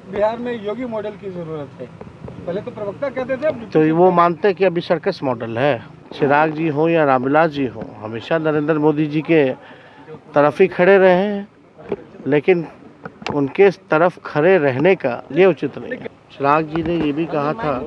बिहार में योगी मॉडल की जरूरत है। पहले तो प्रवक्ता कहते थे, तो वो मानते हैं कि अभी सर्कस मॉडल है। चिराग जी हो या रामविलास जी हो, हमेशा नरेंद्र मोदी जी के तरफ ही खड़े रहे हैं, लेकिन उनके तरफ खड़े रहने का ये उचित नहीं है। चिराग जी ने ये भी कहा था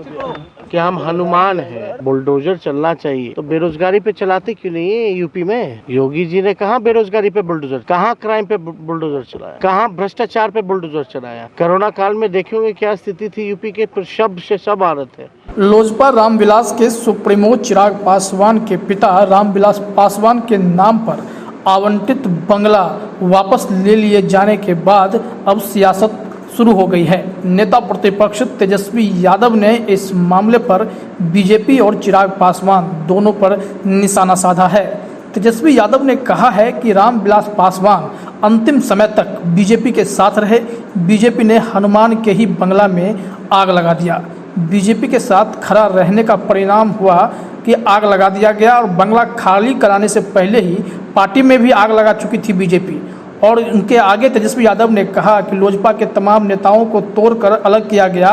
कि हम हनुमान हैं, बुलडोजर चलना चाहिए, तो बेरोजगारी पे चलाते क्यों नहीं है यूपी में? योगी जी ने कहा बेरोजगारी पे बुलडोजर, कहाँ क्राइम पे बुलडोजर चलाया, कहाँ भ्रष्टाचार पे बुलडोजर चलाया? कोरोना काल में देखेंगे क्या स्थिति थी यूपी के, पर शब्द से सब आ रहे थे। लोजपा रामविलास के सुप्रीमो चिराग पासवान के पिता रामविलास पासवान के नाम पर आवंटित बंगला वापस ले लिए जाने के बाद अब सियासत शुरू हो गई है। नेता प्रतिपक्ष तेजस्वी यादव ने इस मामले पर बीजेपी और चिराग पासवान दोनों पर निशाना साधा है। तेजस्वी यादव ने कहा है कि रामविलास पासवान अंतिम समय तक बीजेपी के साथ रहे। बीजेपी ने हनुमान के ही बंगला में आग लगा दिया। बीजेपी के साथ खड़ा रहने का परिणाम हुआ कि आग लगा दिया गया और बंगला खाली कराने से पहले ही पार्टी में भी आग लगा चुकी थी बीजेपी। और उनके आगे तेजस्वी यादव ने कहा कि लोजपा के तमाम नेताओं को तोड़कर अलग किया गया।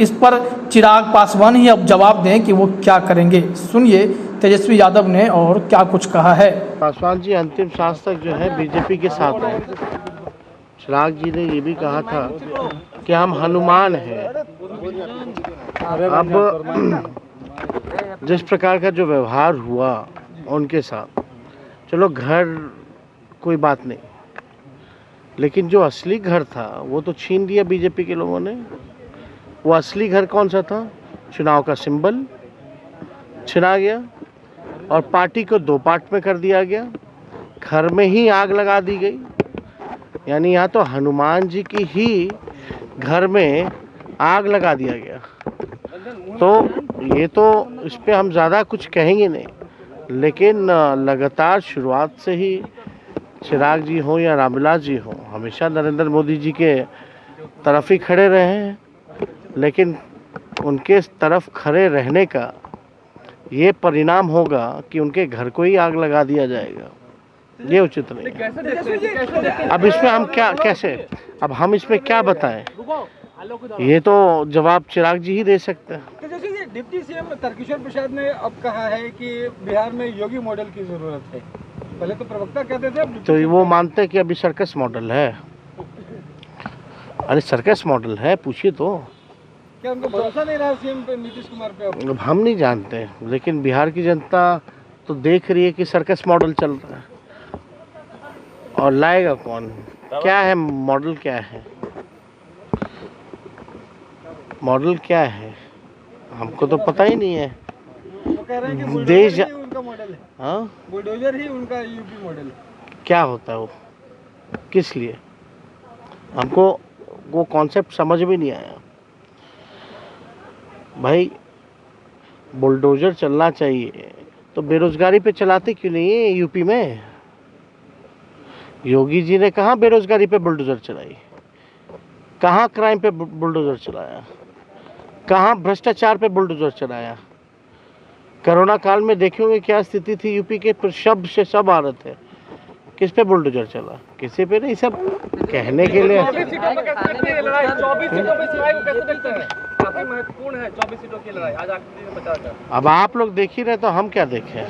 इस पर चिराग पासवान ही अब जवाब दें कि वो क्या करेंगे। सुनिए तेजस्वी यादव ने और क्या कुछ कहा है। पासवान जी अंतिम सांस तक जो है बीजेपी के साथ हैं। चिराग जी ने ये भी कहा था कि हम हनुमान हैं। अब जिस प्रकार का जो व्यवहार हुआ उनके साथ, चलो घर कोई बात नहीं, लेकिन जो असली घर था वो तो छीन लिया बीजेपी के लोगों ने। वो असली घर कौन सा था? चुनाव का सिंबल छिना गया और पार्टी को दो पार्ट में कर दिया गया। घर में ही आग लगा दी गई, यानी यहाँ तो हनुमान जी की ही घर में आग लगा दिया गया। तो ये तो इस पे हम ज़्यादा कुछ कहेंगे नहीं, लेकिन लगातार शुरुआत से ही चिराग जी हो या रामविलास जी हो, हमेशा नरेंद्र मोदी जी के तरफ ही खड़े रहे हैं, लेकिन उनके तरफ खड़े रहने का ये परिणाम होगा कि उनके घर को ही आग लगा दिया जाएगा। ये उचित नहीं है। अब इसमें हम क्या कैसे, अब हम इसमें क्या बताएं? ये तो जवाब चिराग जी ही दे सकते हैं। जैसे डिप्टी सीएम तारकिशोर प्रसाद ने अब कहा है कि बिहार में योगी मॉडल की जरूरत है। पहले तो प्रवक्ता कहते थे, तो वो मानते हैं कि अभी सर्कस मॉडल है। अरे सर्कस मॉडल है, पूछिए तो। क्या उनको भरोसा नहीं रहा सीएम पे, नीतीश कुमार पे? अब हम नहीं जानते, लेकिन बिहार की जनता तो देख रही है कि सर्कस मॉडल चल रहा है। और लाएगा कौन? क्या है मॉडल? क्या है मॉडल? क्या है हमको तो पता ही नहीं है। वो कह रहे हैं कि देश बुलडोजर ही उनका मॉडल है। हाँ, बुलडोजर ही उनका यूपी मॉडल है। क्या होता है वो? किस लिए? हमको वो कॉन्सेप्ट समझ में नहीं आया। भाई बुलडोजर चलना चाहिए, तो बेरोजगारी पे चलाते क्यों नहीं है यूपी में? योगी जी ने कहा बेरोजगारी पे बुलडोजर चलाई, कहाँ क्राइम पे बुलडोजर चलाया, कहाँ भ्रष्टाचार पे बुलडोजर चलाया? कोरोना काल में देखेंगे क्या स्थिति थी यूपी के, पर शब्द से सब आ रहे थे। किस पे बुलडोजर चला? किसी पे नहीं। सब कहने के लिए। 24 सीटों पे कैसे देखते हैं लड़ाई? 24 सीटों पे लड़ाई को कैसे देखते हैं? काफी महत्वपूर्ण है 24 सीटों की लड़ाई। आज आखिरी में 50। अब आप लोग देख ही रहे तो हम क्या देखें?